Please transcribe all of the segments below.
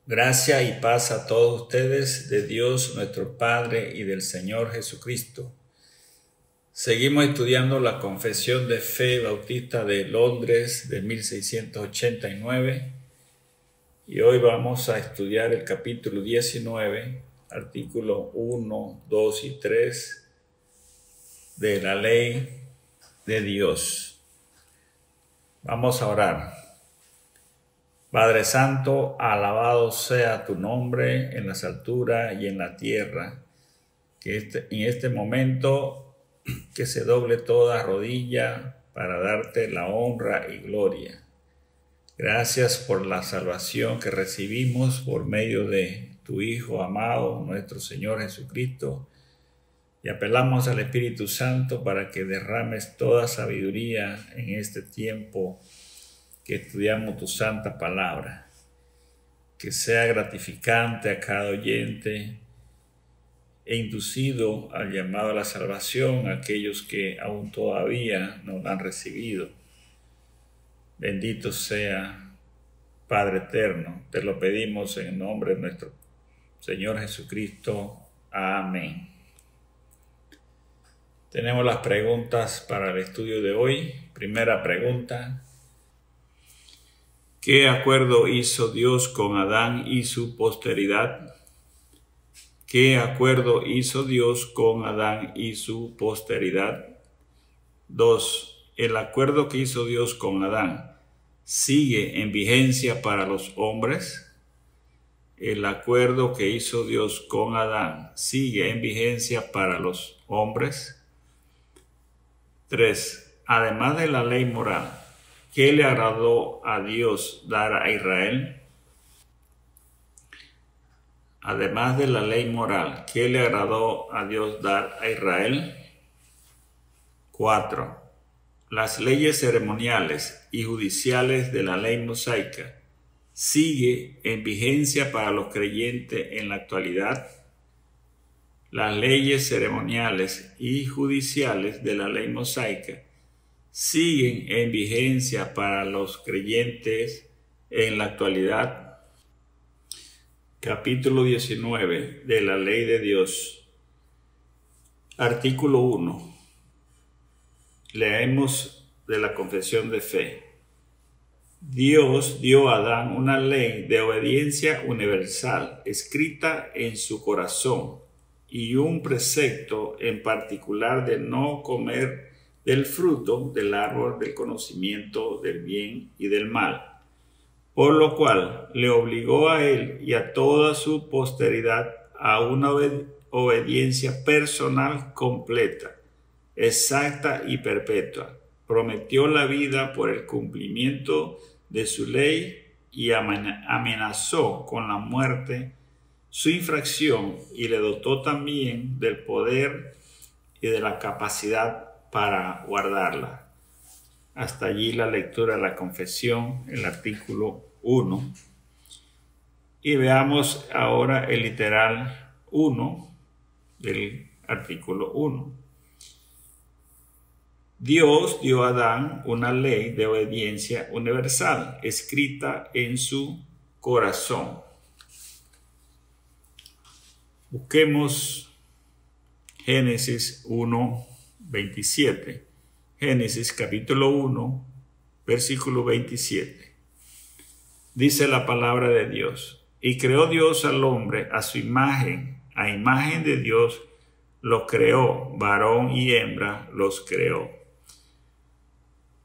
Gracia y paz a todos ustedes, de Dios nuestro Padre y del Señor Jesucristo. Seguimos estudiando la Confesión de Fe Bautista de Londres de 1689 y hoy vamos a estudiar el capítulo 19, artículos 1, 2 y 3 de la Ley de Dios. Vamos a orar. Padre Santo, alabado sea tu nombre en las alturas y en la tierra, que en este momento que se doble toda rodilla para darte la honra y gloria. Gracias por la salvación que recibimos por medio de tu Hijo amado, nuestro Señor Jesucristo, y apelamos al Espíritu Santo para que derrames toda sabiduría en este tiempo que estudiamos tu santa palabra, que sea gratificante a cada oyente e inducido al llamado a la salvación a aquellos que aún todavía no la han recibido. Bendito sea, Padre eterno, te lo pedimos en el nombre de nuestro Señor Jesucristo. Amén. Tenemos las preguntas para el estudio de hoy. Primera pregunta: ¿qué acuerdo hizo Dios con Adán y su posteridad? ¿Qué acuerdo hizo Dios con Adán y su posteridad? 2. ¿El acuerdo que hizo Dios con Adán sigue en vigencia para los hombres? ¿El acuerdo que hizo Dios con Adán sigue en vigencia para los hombres? 3. Además de la ley moral, ¿qué le agradó a Dios dar a Israel? Además de la ley moral, ¿qué le agradó a Dios dar a Israel? 4. Las leyes ceremoniales y judiciales de la ley mosaica ¿sigue en vigencia para los creyentes en la actualidad? Las leyes ceremoniales y judiciales de la ley mosaica ¿siguen en vigencia para los creyentes en la actualidad? Capítulo 19 de la Ley de Dios. Artículo 1. Leemos de la Confesión de Fe. Dios dio a Adán una ley de obediencia universal escrita en su corazón y un precepto en particular de no comer del fruto del árbol del conocimiento del bien y del mal, por lo cual le obligó a él y a toda su posteridad a una obediencia personal completa, exacta y perpetua. Prometió la vida por el cumplimiento de su ley y amenazó con la muerte su infracción y le dotó también del poder y de la capacidad para guardarla. Hasta allí la lectura de la confesión, el artículo 1. Y veamos ahora el literal 1 del artículo 1. Dios dio a Adán una ley de obediencia universal, escrita en su corazón. Busquemos Génesis 1:27. Génesis capítulo 1, versículo 27. Dice la palabra de Dios: y creó Dios al hombre a su imagen, a imagen de Dios los creó, varón y hembra los creó.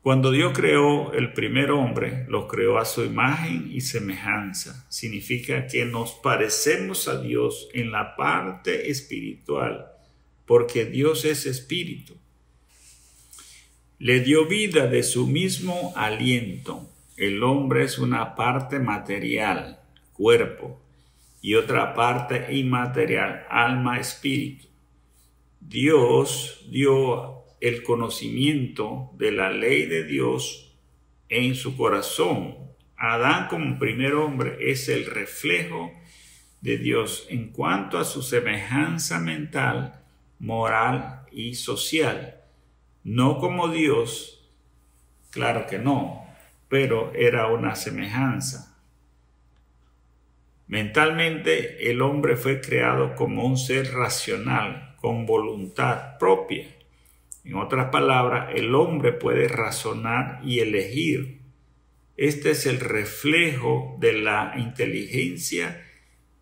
Cuando Dios creó el primer hombre, los creó a su imagen y semejanza. Significa que nos parecemos a Dios en la parte espiritual, porque Dios es espíritu. Le dio vida de su mismo aliento. El hombre es una parte material, cuerpo, y otra parte inmaterial, alma, espíritu. Dios dio el conocimiento de la ley de Dios en su corazón. Adán, como primer hombre, es el reflejo de Dios en cuanto a su semejanza mental, moral y social. No como Dios, claro que no, pero era una semejanza. Mentalmente, el hombre fue creado como un ser racional, con voluntad propia. En otras palabras, el hombre puede razonar y elegir. Este es el reflejo de la inteligencia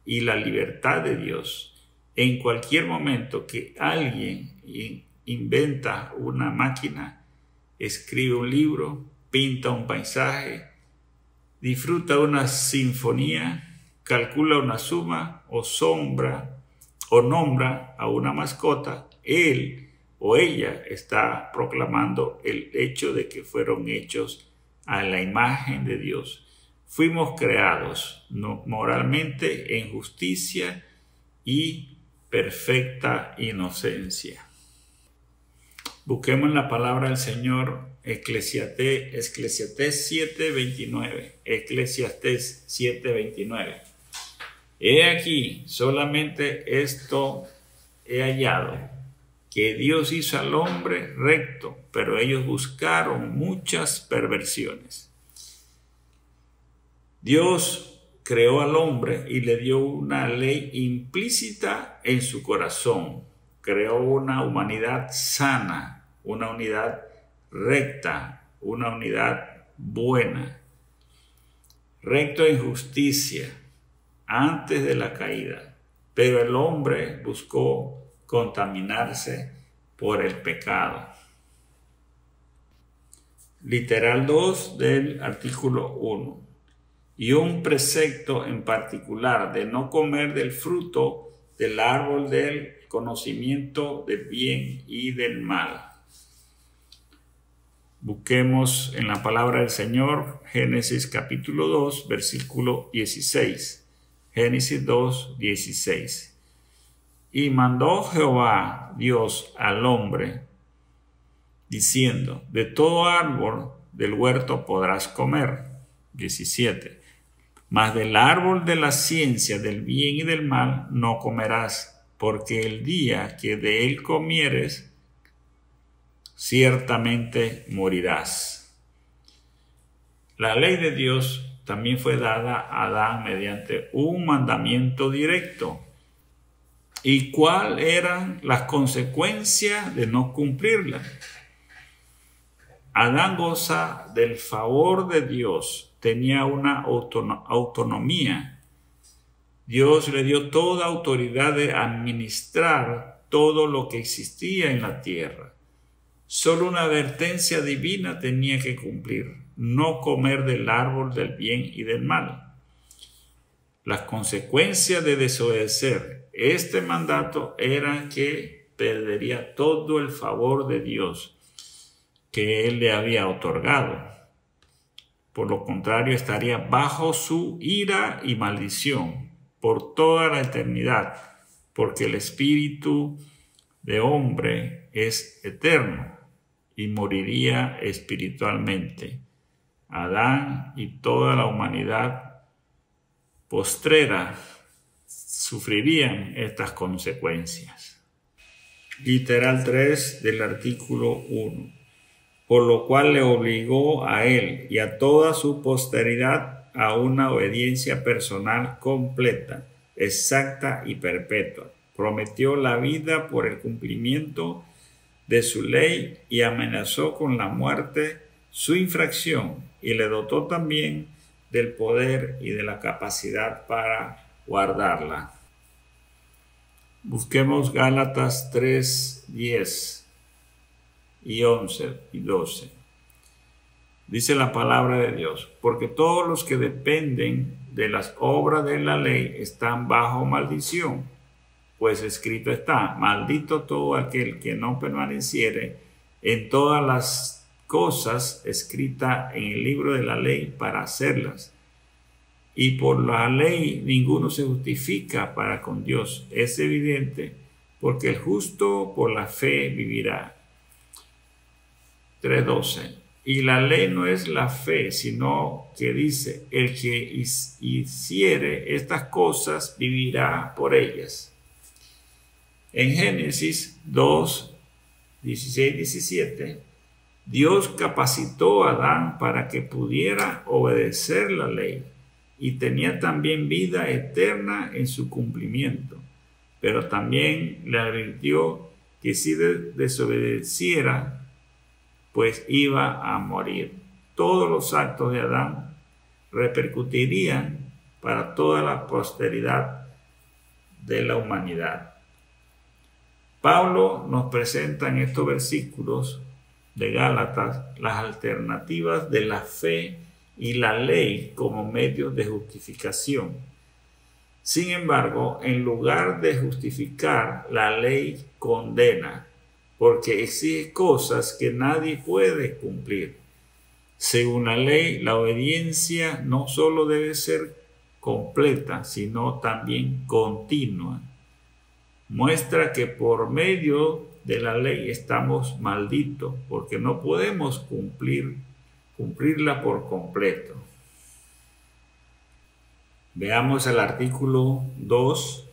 y la libertad de Dios. En cualquier momento que alguien inventa una máquina, escribe un libro, pinta un paisaje, disfruta una sinfonía, calcula una suma o nombra a una mascota, él o ella está proclamando el hecho de que fueron hechos a la imagen de Dios. Fuimos creados moralmente en justicia y perfecta inocencia. Busquemos la palabra del Señor, Eclesiastés 7:29. Eclesiastés 7:29. He aquí, solamente esto he hallado, que Dios hizo al hombre recto, pero ellos buscaron muchas perversiones. Dios creó al hombre y le dio una ley implícita en su corazón. Creó una humanidad sana, una unidad recta, una unidad buena, recto en justicia antes de la caída. Pero el hombre buscó contaminarse por el pecado. Literal 2 del artículo 1. Y un precepto en particular de no comer del fruto del árbol del conocimiento del bien y del mal. Busquemos en la palabra del Señor, Génesis capítulo 2, versículo 16. Génesis 2, 16. Y mandó Jehová Dios al hombre, diciendo, de todo árbol del huerto podrás comer. 17. Mas del árbol de la ciencia del bien y del mal no comerás, porque el día que de él comieres, ciertamente morirás. La ley de Dios también fue dada a Adán mediante un mandamiento directo. ¿Y cuáles eran las consecuencias de no cumplirla? Adán goza del favor de Dios, tenía una autonomía. Dios le dio toda autoridad de administrar todo lo que existía en la tierra. Solo una advertencia divina tenía que cumplir: no comer del árbol del bien y del mal. Las consecuencias de desobedecer este mandato eran que perdería todo el favor de Dios que él le había otorgado. Por lo contrario, estaría bajo su ira y maldición por toda la eternidad, porque el espíritu de hombre es eterno y moriría espiritualmente. Adán y toda la humanidad postrera sufrirían estas consecuencias. Literal 3 del artículo 1. Por lo cual le obligó a él y a toda su posteridad a una obediencia personal completa, exacta y perpetua. Prometió la vida por el cumplimiento de su ley y amenazó con la muerte su infracción, y le dotó también del poder y de la capacidad para guardarla. Busquemos Gálatas 3, 10 y 11 y 12. Dice la palabra de Dios: porque todos los que dependen de las obras de la ley están bajo maldición, pues escrito está: maldito todo aquel que no permaneciere en todas las cosas escritas en el libro de la ley para hacerlas. Y por la ley ninguno se justifica para con Dios. Es evidente, porque el justo por la fe vivirá. 3:12. Y la ley no es la fe, sino que dice: el que hiciere estas cosas vivirá por ellas. En Génesis 2, 16, 17 Dios capacitó a Adán para que pudiera obedecer la ley y tenía también vida eterna en su cumplimiento, pero también le advirtió que si desobedeciera, pues iba a morir. Todos los actos de Adán repercutirían para toda la posteridad de la humanidad. Pablo nos presenta en estos versículos de Gálatas las alternativas de la fe y la ley como medios de justificación. Sin embargo, en lugar de justificar, la ley condena, porque exige cosas que nadie puede cumplir. Según la ley, la obediencia no solo debe ser completa, sino también continua. Muestra que por medio de la ley estamos malditos, porque no podemos cumplirla por completo. Veamos el artículo 2.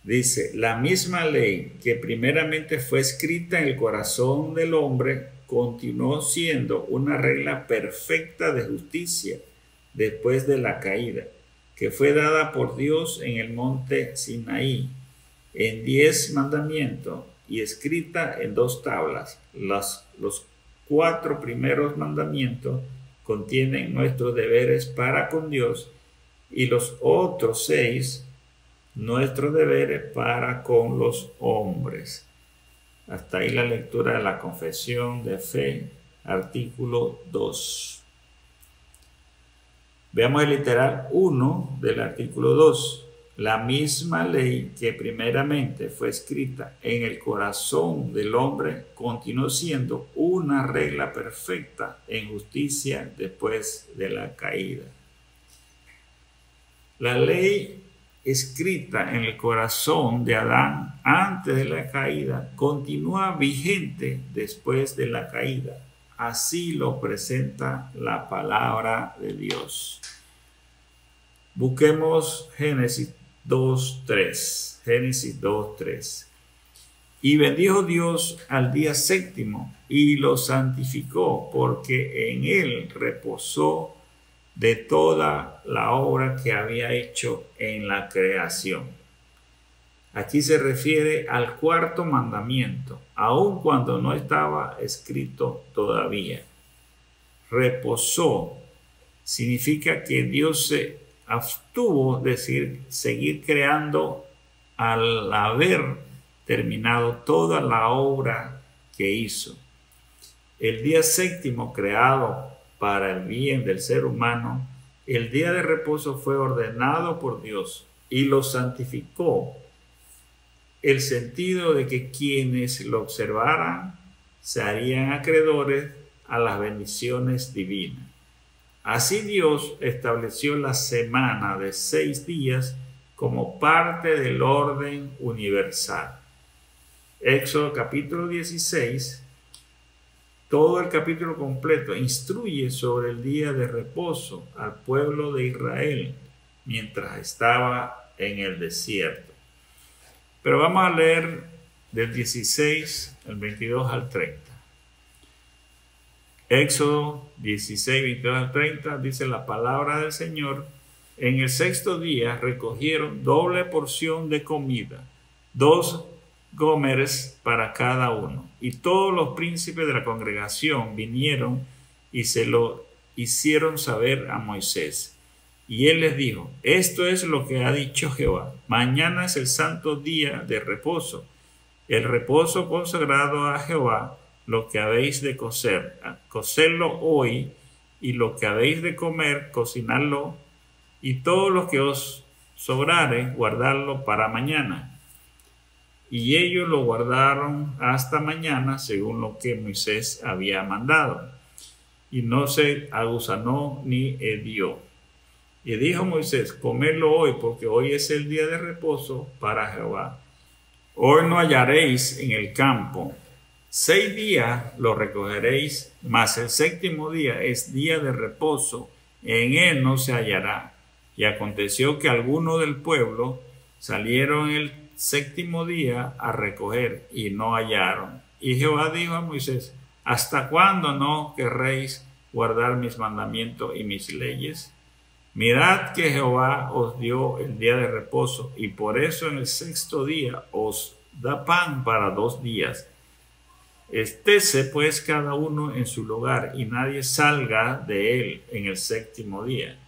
Dice, la misma ley que primeramente fue escrita en el corazón del hombre continuó siendo una regla perfecta de justicia después de la caída, que fue dada por Dios en el monte Sinaí, en 10 mandamientos y escrita en 2 tablas. Los 4 primeros mandamientos contienen nuestros deberes para con Dios y los otros 6 nuestros deberes para con los hombres. Hasta ahí la lectura de la confesión de fe, artículo 2. Veamos el literal 1 del artículo 2. La misma ley que primeramente fue escrita en el corazón del hombre continuó siendo una regla perfecta en justicia después de la caída. La ley escrita en el corazón de Adán antes de la caída continúa vigente después de la caída. Así lo presenta la palabra de Dios. Busquemos Génesis 2:3. Génesis 2:3. Y bendijo Dios al día séptimo y lo santificó, porque en él reposó de toda la obra que había hecho en la creación. Aquí se refiere al 4º mandamiento, aun cuando no estaba escrito todavía. Reposó significa que Dios se abstuvo de seguir creando al haber terminado toda la obra que hizo. El día séptimo, creado para el bien del ser humano, el día de reposo fue ordenado por Dios y lo santificó. El sentido de que quienes lo observaran se harían acreedores a las bendiciones divinas. Así Dios estableció la semana de 6 días como parte del orden universal. Éxodo capítulo 16. Todo el capítulo completo instruye sobre el día de reposo al pueblo de Israel mientras estaba en el desierto. Pero vamos a leer del 16 al 22 al 30. Éxodo 16, 22 al 30 dice la palabra del Señor. En el 6º día recogieron doble porción de comida, 2 gómeres para cada uno. Y todos los príncipes de la congregación vinieron y se lo hicieron saber a Moisés. Y él les dijo, esto es lo que ha dicho Jehová. Mañana es el santo día de reposo, el reposo consagrado a Jehová. Lo que habéis de cocer, cocerlo hoy, y lo que habéis de comer, cocinarlo, y todo lo que os sobrare, guardarlo para mañana. Y ellos lo guardaron hasta mañana, según lo que Moisés había mandado. Y no se agusanó ni hedió. Y dijo Moisés, comedlo hoy, porque hoy es el día de reposo para Jehová. Hoy no hallaréis en el campo. 6 días lo recogeréis, mas el 7º día es día de reposo, en él no se hallará. Y aconteció que algunos del pueblo salieron el 7º día a recoger y no hallaron. Y Jehová dijo a Moisés, ¿Hasta cuándo no querréis guardar mis mandamientos y mis leyes? Mirad que Jehová os dio el día de reposo, y por eso en el sexto día os da pan para 2 días. Estése pues cada uno en su lugar, y nadie salga de él en el séptimo día.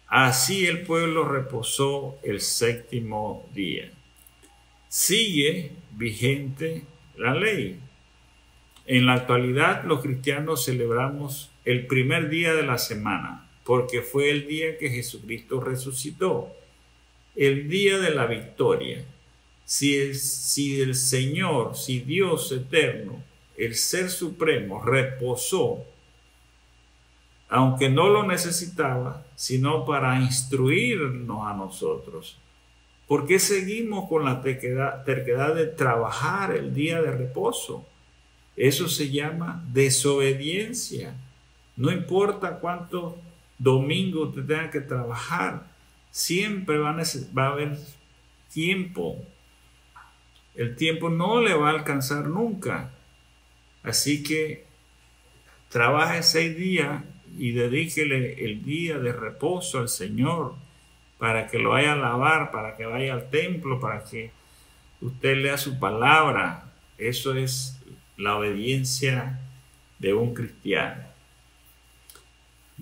Así el pueblo reposó el séptimo día. Sigue vigente la ley. En la actualidad los cristianos celebramos el primer día de la semana, porque fue el día que Jesucristo resucitó, el día de la victoria. Si el Señor, si Dios eterno, el Ser Supremo, reposó, aunque no lo necesitaba, sino para instruirnos a nosotros, ¿por qué seguimos con la terquedad de trabajar el día de reposo? Eso se llama desobediencia. No importa cuántos domingos usted tenga que trabajar, siempre va a haber tiempo. El tiempo no le va a alcanzar nunca. Así que trabaje 6 días y dedíquele el día de reposo al Señor, para que lo vaya a alabar, para que vaya al templo, para que usted lea su palabra. Eso es la obediencia de un cristiano.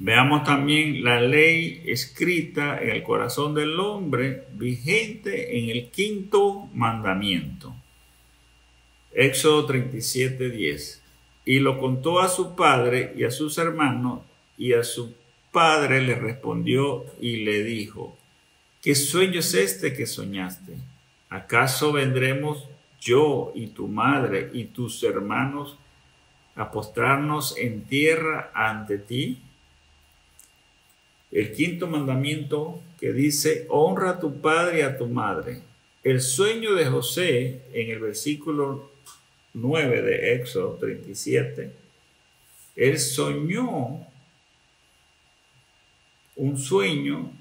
Veamos también la ley escrita en el corazón del hombre, vigente en el 5º mandamiento. Éxodo 37:10. Y lo contó a su padre y a sus hermanos, y a su padre le respondió y le dijo: ¿qué sueño es este que soñaste? ¿Acaso vendremos yo y tu madre y tus hermanos a postrarnos en tierra ante ti? El 5.º mandamiento, que dice: honra a tu padre y a tu madre. El sueño de José, en el versículo 9 de Éxodo 37, él soñó un sueño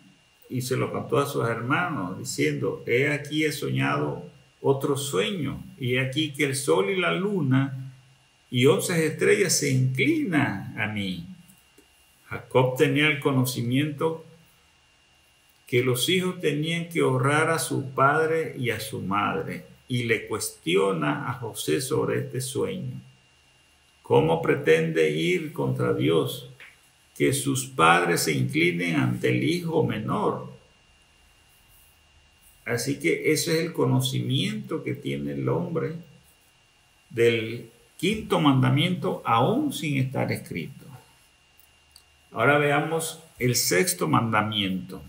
y se lo contó a sus hermanos, diciendo: he aquí he soñado otro sueño, y he aquí que el sol y la luna y 11 estrellas se inclinan a mí. Jacob tenía el conocimiento que los hijos tenían que honrar a su padre y a su madre, y le cuestiona a José sobre este sueño. ¿Cómo pretende ir contra Dios que sus padres se inclinen ante el hijo menor? Así que ese es el conocimiento que tiene el hombre del 5.º mandamiento, aún sin estar escrito. Ahora veamos el 6.º mandamiento.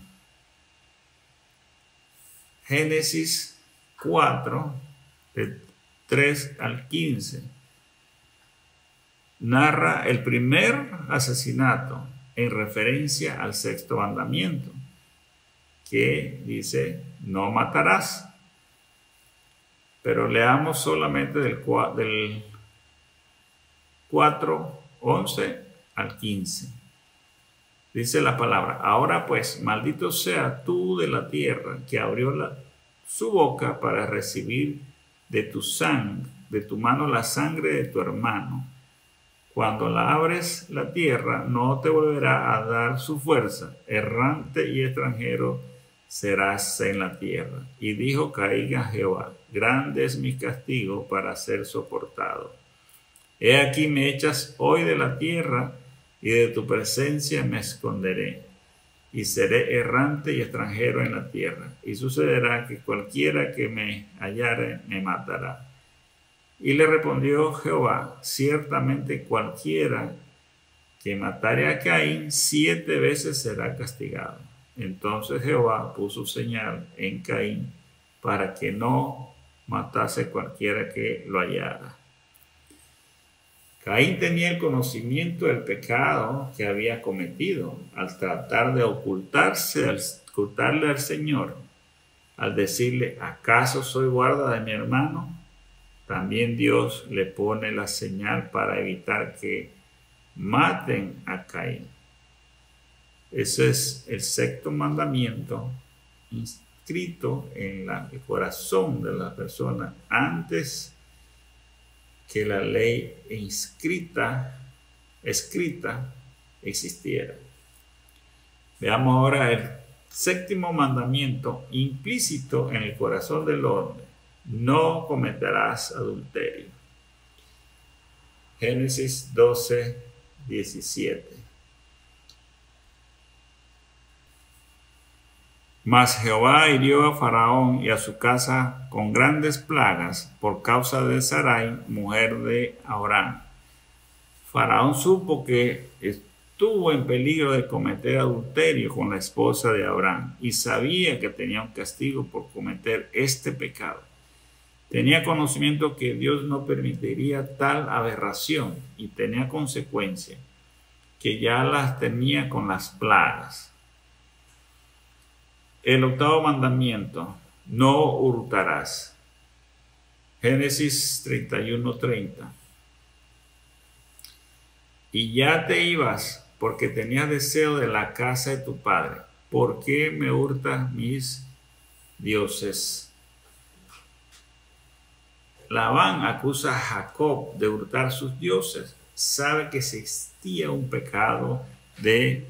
Génesis 4, de 3 al 15. Narra el primer asesinato en referencia al 6.º mandamiento, que dice: no matarás. Pero leamos solamente del 4:11 al 15. Dice la palabra: ahora pues, maldito sea tú de la tierra, que abrió su boca para recibir de tu mano la sangre de tu hermano. Cuando la abres la tierra, no te volverá a dar su fuerza. Errante y extranjero serás en la tierra. Y dijo Caín a Jehová: grande es mi castigo para ser soportado. He aquí me echas hoy de la tierra, y de tu presencia me esconderé, y seré errante y extranjero en la tierra. Y sucederá que cualquiera que me hallare me matará. Y le respondió Jehová: ciertamente cualquiera que matare a Caín 7 veces será castigado. Entonces Jehová puso señal en Caín para que no matase cualquiera que lo hallara. Caín tenía el conocimiento del pecado que había cometido al tratar de ocultarle al Señor, al decirle: ¿acaso soy guarda de mi hermano? También Dios le pone la señal para evitar que maten a Caín. Ese es el 6.º mandamiento inscrito en el corazón de la persona antes que la ley escrita existiera. Veamos ahora el séptimo mandamiento implícito en el corazón del hombre: no cometerás adulterio. Génesis 12, 17. Mas Jehová hirió a Faraón y a su casa con grandes plagas por causa de Sarai, mujer de Abraham. Faraón supo que estuvo en peligro de cometer adulterio con la esposa de Abraham y sabía que tenía un castigo por cometer este pecado. Tenía conocimiento que Dios no permitiría tal aberración y tenía consecuencias que ya las tenía con las plagas. El octavo mandamiento: no hurtarás. Génesis 31:30. Y ya te ibas porque tenías deseo de la casa de tu padre. ¿Por qué me hurtas mis dioses? Labán acusa a Jacob de hurtar sus dioses. Sabe que existía un pecado de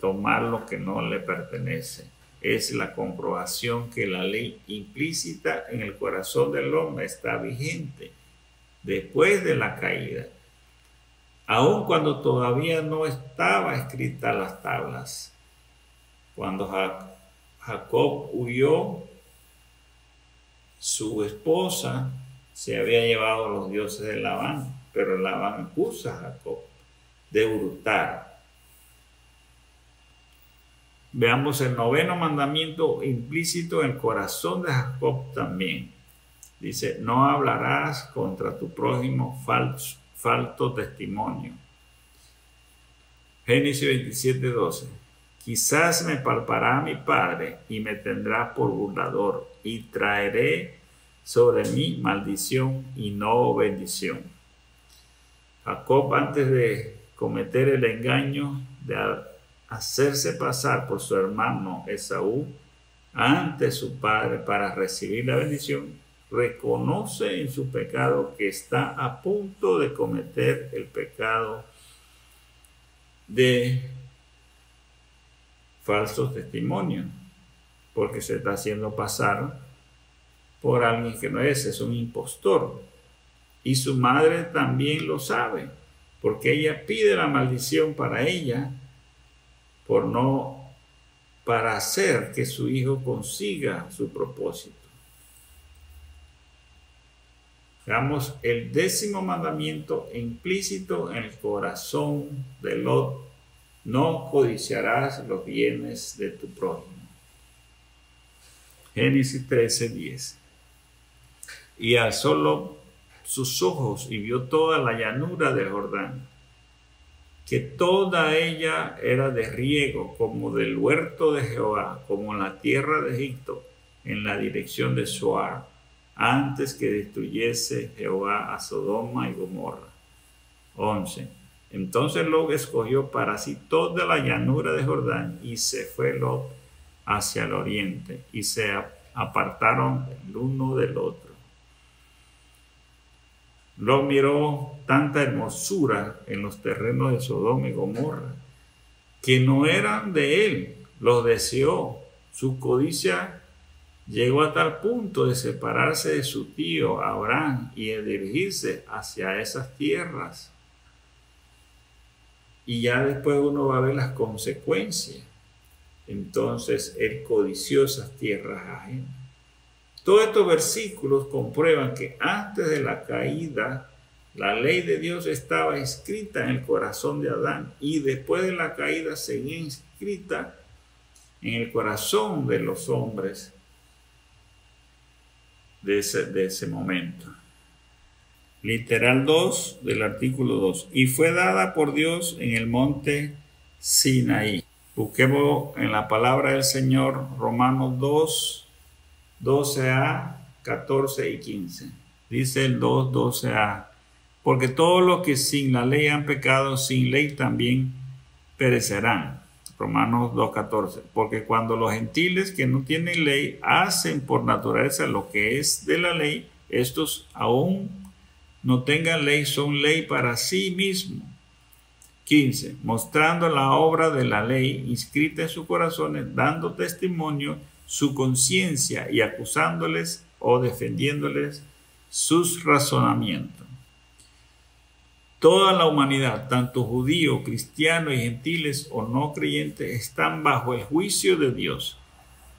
tomar lo que no le pertenece. Es la comprobación que la ley implícita en el corazón del hombre está vigente después de la caída, aun cuando todavía no estaba escrita las tablas. Cuando Jacob huyó, su esposa se había llevado los dioses de Labán, pero Labán acusa a Jacob de hurtar. Veamos el noveno mandamiento implícito en el corazón de Jacob también. Dice: no hablarás contra tu prójimo falso testimonio. Génesis 27:12. Quizás me palpará mi padre y me tendrá por burlador, y traeré sobre mí maldición y no bendición. Jacob, antes de cometer el engaño de hacerse pasar por su hermano Esaú ante su padre para recibir la bendición, reconoce en su pecado que está a punto de cometer el pecado de falsos testimonios, porque se está haciendo pasar por alguien que no es un impostor. Y su madre también lo sabe, porque ella pide la maldición para ella, para hacer que su hijo consiga su propósito. Veamos el décimo mandamiento implícito en el corazón de Lot: no codiciarás los bienes de tu prójimo. Génesis 13:10. Y alzó Lot sus ojos y vio toda la llanura del Jordán, que toda ella era de riego, como del huerto de Jehová, como en la tierra de Egipto, en la dirección de Zoar, antes que destruyese Jehová a Sodoma y Gomorra. 11. Entonces Lot escogió para sí toda la llanura de Jordán, y se fue Lot hacia el oriente, y se apartaron el uno del otro. Lot miró tanta hermosura en los terrenos de Sodoma y Gomorra, que no eran de él, los deseó. Su codicia llegó a tal punto de separarse de su tío Abraham y de dirigirse hacia esas tierras. Y ya después uno va a ver las consecuencias. Entonces él codició esas tierras ajenas. Todos estos versículos comprueban que antes de la caída, la ley de Dios estaba escrita en el corazón de Adán, y después de la caída seguía inscrita en el corazón de los hombres de ese momento. Literal 2 del artículo 2. Y fue dada por Dios en el monte Sinaí. Busquemos en la palabra del Señor Romanos 2, 12a, 14 y 15. Dice el 2, 12a. Porque todos los que sin la ley han pecado, sin ley también perecerán. Romanos 2, 14. Porque cuando los gentiles que no tienen ley hacen por naturaleza lo que es de la ley, estos aún no tengan ley son ley para sí mismos. 15. Mostrando la obra de la ley inscrita en sus corazones, dando testimonio su conciencia y acusándoles o defendiéndoles sus razonamientos. Toda la humanidad, tanto judíos, cristianos y gentiles o no creyentes, están bajo el juicio de Dios.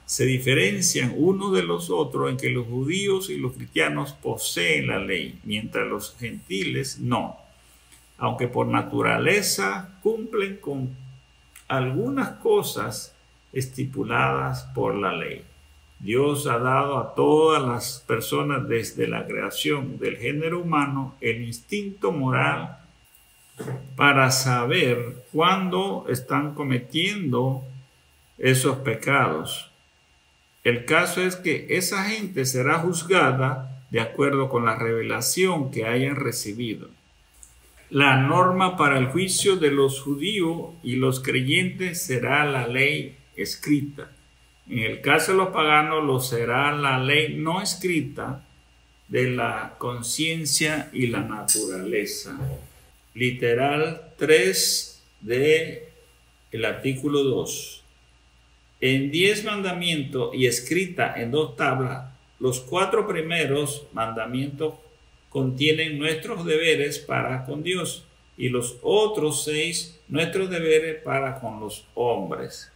Se diferencian unos de los otros en que los judíos y los cristianos poseen la ley, mientras los gentiles no, aunque por naturaleza cumplen con algunas cosas estipuladas por la ley. Dios ha dado a todas las personas desde la creación del género humano el instinto moral para saber cuándo están cometiendo esos pecados. El caso es que esa gente será juzgada de acuerdo con la revelación que hayan recibido. La norma para el juicio de los judíos y los creyentes será la ley escrita. En el caso de los paganos lo será la ley no escrita de la conciencia y la naturaleza. Literal 3 del artículo 2. En 10 mandamientos y escrita en 2 tablas, los 4 primeros mandamientos contienen nuestros deberes para con Dios y los otros 6 nuestros deberes para con los hombres.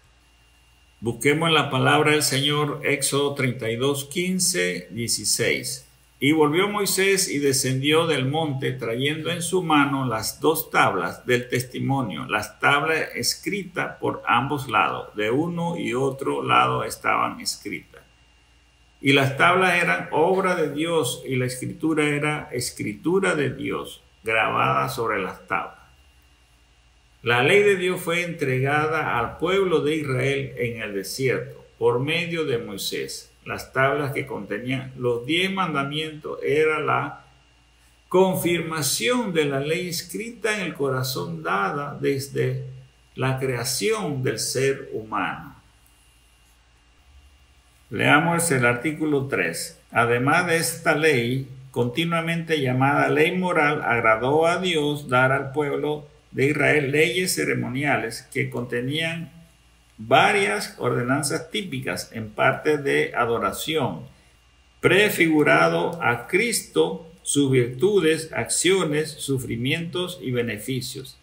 Busquemos en la palabra del Señor, Éxodo 32, 15, 16. Y volvió Moisés y descendió del monte trayendo en su mano las 2 tablas del testimonio, las tablas escritas por ambos lados, de uno y otro lado estaban escritas. Y las tablas eran obra de Dios y la escritura era escritura de Dios, grabada sobre las tablas. La ley de Dios fue entregada al pueblo de Israel en el desierto por medio de Moisés. Las tablas que contenían los 10 mandamientos era la confirmación de la ley escrita en el corazón dada desde la creación del ser humano. Leamos el artículo 3. Además de esta ley, continuamente llamada ley moral, agradó a Dios dar al pueblo de Israel leyes ceremoniales que contenían varias ordenanzas típicas en parte de adoración, prefigurado a Cristo, sus virtudes, acciones, sufrimientos y beneficios,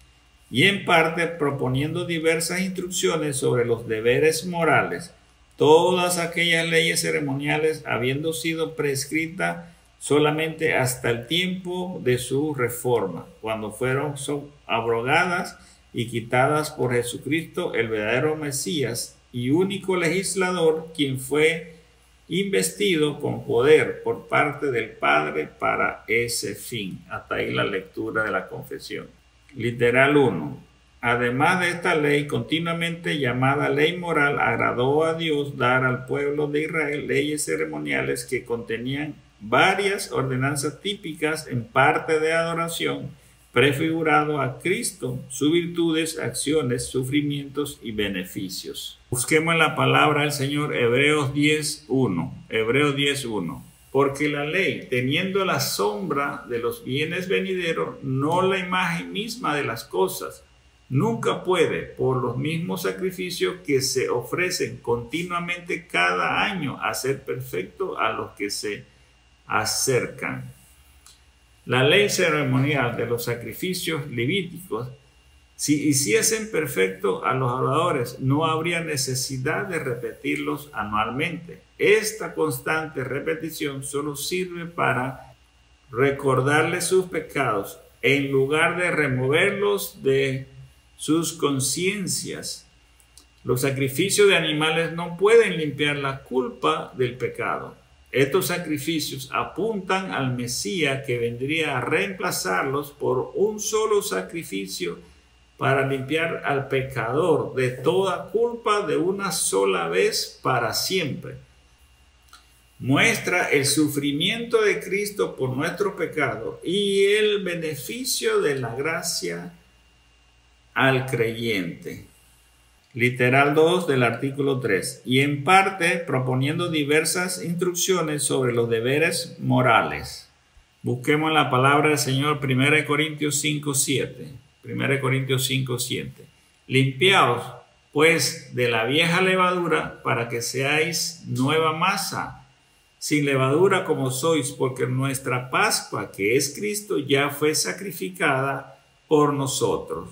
y en parte proponiendo diversas instrucciones sobre los deberes morales, todas aquellas leyes ceremoniales habiendo sido prescritas solamente hasta el tiempo de su reforma, cuando fueron abrogadas y quitadas por Jesucristo, el verdadero Mesías y único legislador, quien fue investido con poder por parte del Padre para ese fin. Hasta ahí la lectura de la confesión. Literal 1. Además de esta ley, continuamente llamada ley moral, agradó a Dios dar al pueblo de Israel leyes ceremoniales que contenían varias ordenanzas típicas en parte de adoración, prefigurado a Cristo, sus virtudes, acciones, sufrimientos y beneficios. Busquemos en la palabra del Señor, Hebreos 10:1. Hebreos 10:1. Porque la ley, teniendo la sombra de los bienes venideros, no la imagen misma de las cosas, nunca puede, por los mismos sacrificios que se ofrecen continuamente cada año, hacer perfecto a los que se acercan. La ley ceremonial de los sacrificios levíticos, si hiciesen perfecto a los adoradores, no habría necesidad de repetirlos anualmente. Esta constante repetición solo sirve para recordarles sus pecados en lugar de removerlos de sus conciencias. Los sacrificios de animales no pueden limpiar la culpa del pecado. Estos sacrificios apuntan al Mesías que vendría a reemplazarlos por un solo sacrificio para limpiar al pecador de toda culpa de una sola vez para siempre. Muestra el sufrimiento de Cristo por nuestro pecado y el beneficio de la gracia al creyente. Literal 2 del artículo 3. Y en parte proponiendo diversas instrucciones sobre los deberes morales. Busquemos la palabra del Señor, 1 Corintios 5:7. 1 Corintios 5:7. Limpiaos, pues, de la vieja levadura para que seáis nueva masa, sin levadura como sois, porque nuestra Pascua, que es Cristo, ya fue sacrificada por nosotros.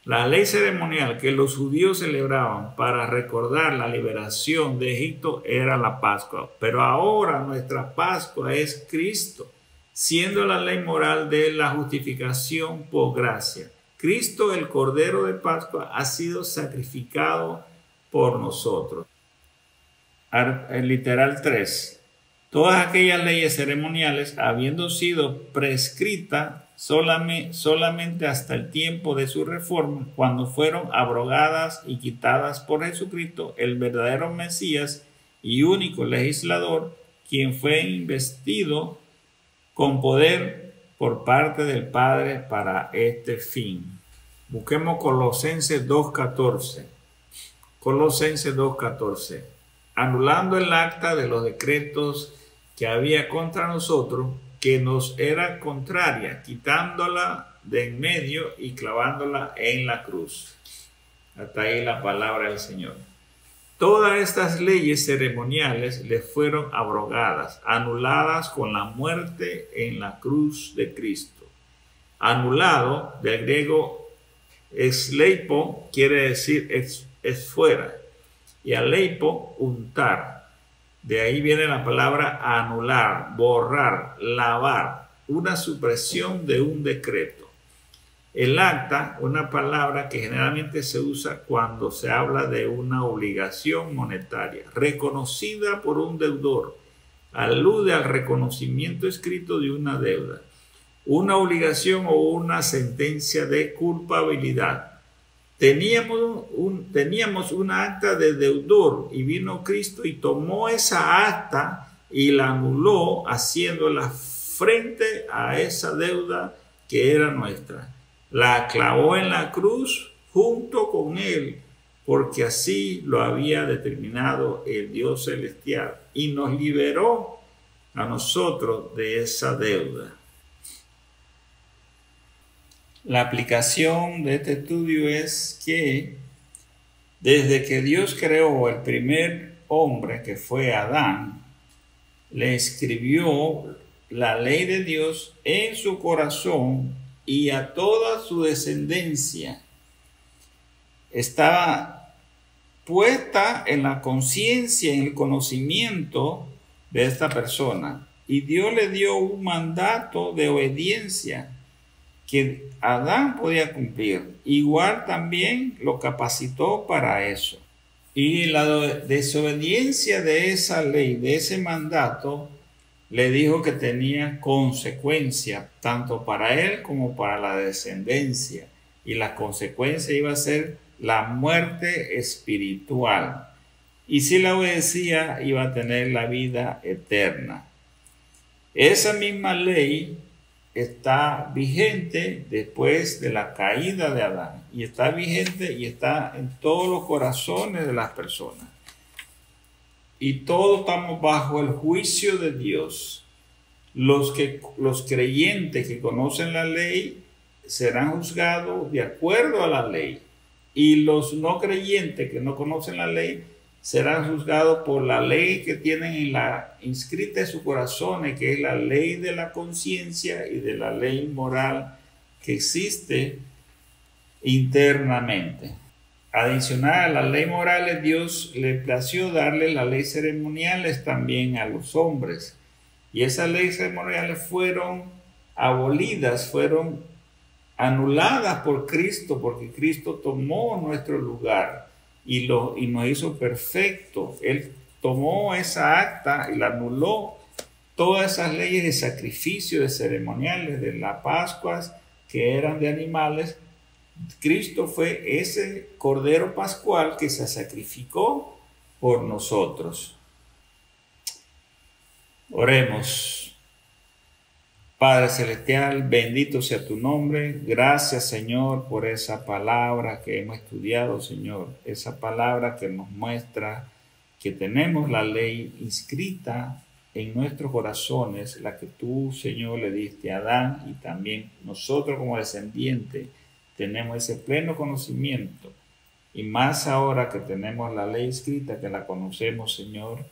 La ley ceremonial que los judíos celebraban para recordar la liberación de Egipto era la Pascua, pero ahora nuestra Pascua es Cristo, siendo la ley moral de la justificación por gracia. Cristo, el Cordero de Pascua, ha sido sacrificado por nosotros. El literal 3. Todas aquellas leyes ceremoniales, habiendo sido prescritas solamente hasta el tiempo de su reforma, cuando fueron abrogadas y quitadas por Jesucristo, el verdadero Mesías y único legislador, quien fue investido con poder por parte del Padre para este fin. Busquemos Colosenses 2:14. Colosenses 2:14. Anulando el acta de los decretos que había contra nosotros, que nos era contraria, quitándola de en medio y clavándola en la cruz. Hasta ahí la palabra del Señor. Todas estas leyes ceremoniales le fueron abrogadas, anuladas con la muerte en la cruz de Cristo. Anulado, del griego esleipo, quiere decir es fuera, y aleipo, untar. De ahí viene la palabra anular, borrar, lavar, una supresión de un decreto. El acta, una palabra que generalmente se usa cuando se habla de una obligación monetaria, reconocida por un deudor, alude al reconocimiento escrito de una deuda, una obligación o una sentencia de culpabilidad. Teníamos una acta de deudor y vino Cristo y tomó esa acta y la anuló, haciéndola frente a esa deuda que era nuestra. La clavó en la cruz junto con él, porque así lo había determinado el Dios celestial, y nos liberó a nosotros de esa deuda. La aplicación de este estudio es que desde que Dios creó el primer hombre, que fue Adán, le escribió la ley de Dios en su corazón y a toda su descendencia. Estaba puesta en la conciencia, en el conocimiento de esta persona. Y Dios le dio un mandato de obediencia que Adán podía cumplir. Igual también lo capacitó para eso. Y la desobediencia de esa ley, de ese mandato, le dijo que tenía consecuencia tanto para él como para la descendencia. Y la consecuencia iba a ser la muerte espiritual. Y si la obedecía, iba a tener la vida eterna. Esa misma ley está vigente después de la caída de Adán, y está vigente y está en todos los corazones de las personas, y todos estamos bajo el juicio de Dios. Los creyentes que conocen la ley serán juzgados de acuerdo a la ley, y los no creyentes que no conocen la ley serán juzgados por la ley que tienen inscrita en sus corazones, que es la ley de la conciencia y de la ley moral que existe internamente. Adicional a las leyes morales, Dios le plació darle las leyes ceremoniales también a los hombres. Y esas leyes ceremoniales fueron abolidas, fueron anuladas por Cristo, porque Cristo tomó nuestro lugar y nos hizo perfecto. Él tomó esa acta y la anuló. Todas esas leyes de sacrificio, de ceremoniales, de las Pascuas que eran de animales, Cristo fue ese Cordero Pascual que se sacrificó por nosotros. Oremos. Padre Celestial, bendito sea tu nombre. Gracias, Señor, por esa palabra que hemos estudiado, Señor. Esa palabra que nos muestra que tenemos la ley inscrita en nuestros corazones, la que tú, Señor, le diste a Adán, y también nosotros como descendientes tenemos ese pleno conocimiento. Y más ahora que tenemos la ley escrita, que la conocemos, Señor.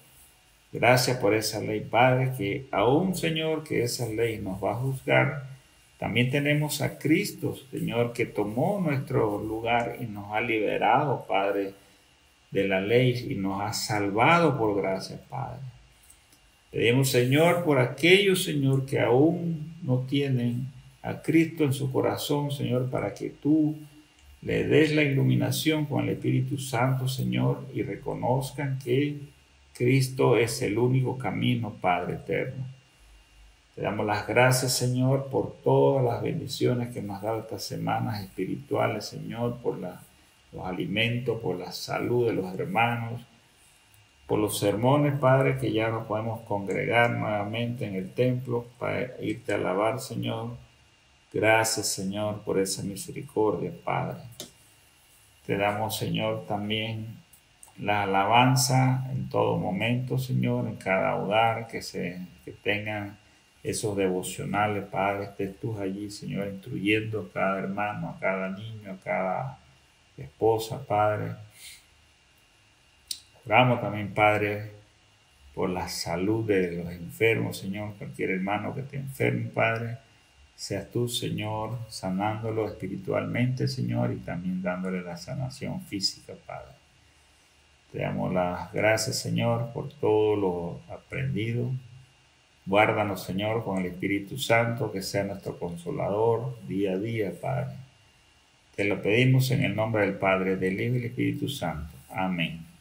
Gracias por esa ley, Padre, que aún, Señor, que esa ley nos va a juzgar. También tenemos a Cristo, Señor, que tomó nuestro lugar y nos ha liberado, Padre, de la ley y nos ha salvado por gracia, Padre. Pedimos, Señor, por aquellos, Señor, que aún no tienen a Cristo en su corazón, Señor, para que tú le des la iluminación con el Espíritu Santo, Señor, y reconozcan que Cristo es el único camino, Padre eterno. Te damos las gracias, Señor, por todas las bendiciones que nos has dado estas semanas espirituales, Señor, por los alimentos, por la salud de los hermanos, por los sermones, Padre, que ya nos podemos congregar nuevamente en el templo para irte a alabar, Señor. Gracias, Señor, por esa misericordia, Padre. Te damos, Señor, también la alabanza en todo momento, Señor, en cada hogar, que tengan esos devocionales, Padre, estés tú allí, Señor, instruyendo a cada hermano, a cada niño, a cada esposa, Padre. Oramos también, Padre, por la salud de los enfermos, Señor, cualquier hermano que esté enfermo, Padre, seas tú, Señor, sanándolo espiritualmente, Señor, y también dándole la sanación física, Padre. Te damos las gracias, Señor, por todo lo aprendido. Guárdanos, Señor, con el Espíritu Santo, que sea nuestro consolador día a día, Padre. Te lo pedimos en el nombre del Padre, del Hijo y del Espíritu Santo. Amén.